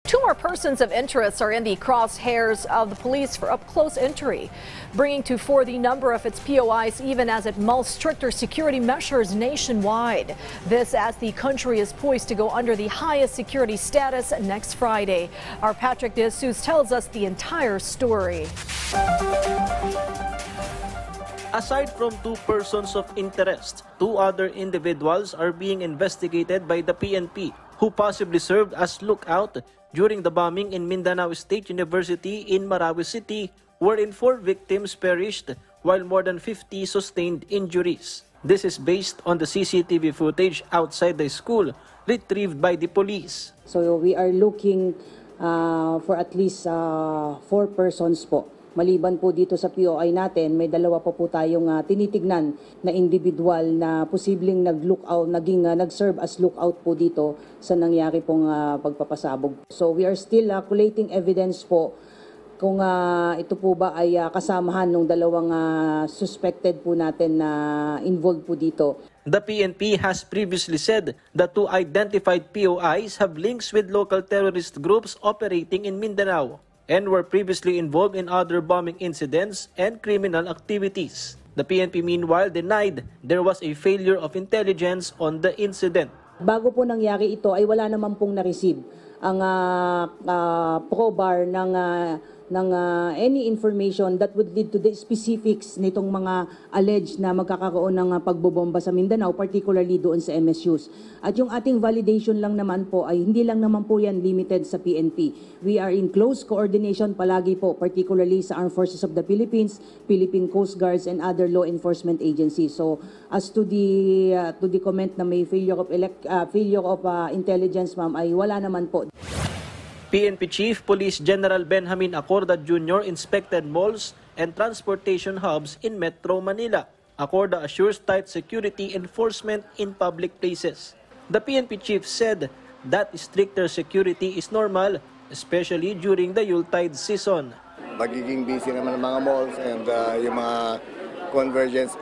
Two more persons of interest are in the crosshairs of the police for up-close entry, bringing to 4 the number of its POIs even as it mulls stricter security measures nationwide. This as the country is poised to go under the highest security status next Friday. Our Patrick De Jesus tells us the entire story. Aside from 2 persons of interest, 2 other individuals are being investigated by the PNP who possibly served as lookout during the bombing in Mindanao State University in Marawi City, wherein 4 victims perished while more than 50 sustained injuries. This is based on the CCTV footage outside the school retrieved by the police. So we are looking for at least 4 persons po. Maliban po dito sa POI natin, may 2 pa po tayong tinitignan na individual na posibleng nag-serve as lookout po dito sa nangyari pong pagpapasabog. So we are still collating evidence po kung ito po ba ay kasamahan ng 2 suspected po natin na involved po dito. The PNP has previously said the 2 identified POIs have links with local terrorist groups operating in Mindanao and were previously involved in other bombing incidents and criminal activities. The PNP meanwhile denied there was a failure of intelligence on the incident. Bago po nangyari ito ay wala naman pong na-receive ang PROBAR ng any information that would lead to the specifics nitong mga alleged na magkakaroon ng pagbobomba sa Mindanao, particularly doon sa MSUs. At yung ating validation lang naman po ay hindi lang naman po yan limited sa PNP. We are in close coordination palagi po, particularly sa Armed Forces of the Philippines, Philippine Coast Guards, and other law enforcement agencies. So as to the comment na may failure of intelligence, ma'am, ay wala naman po. PNP Chief Police General Benjamin Acorda Jr. inspected malls and transportation hubs in Metro Manila. Acorda assures tight security enforcement in public places. The PNP chief said that stricter security is normal, especially during the Yuletide season. Magiging busy naman ang mga malls and yung mga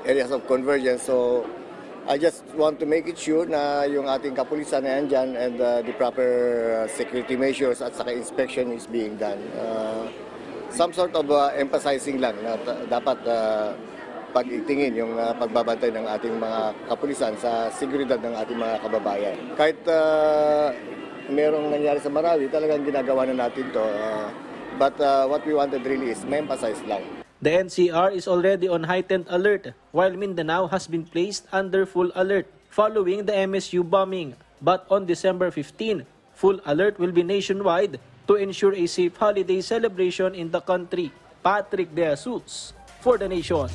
areas of convergence. So I just want to make it sure na yung ating kapulisan na yan dyan and the proper security measures at saka inspection is being done. Some sort of emphasizing lang na dapat pag-itingin yung pagbabantay ng ating mga kapulisan sa seguridad ng ating mga kababayan. Kahit merong nangyari sa Marawi, talagang ginagawa na natin to. But what we wanted really is ma-emphasize lang. The NCR is already on heightened alert, while Mindanao has been placed under full alert following the MSU bombing. But on December 15, full alert will be nationwide to ensure a safe holiday celebration in the country. Patrick De Jesus for The Nation.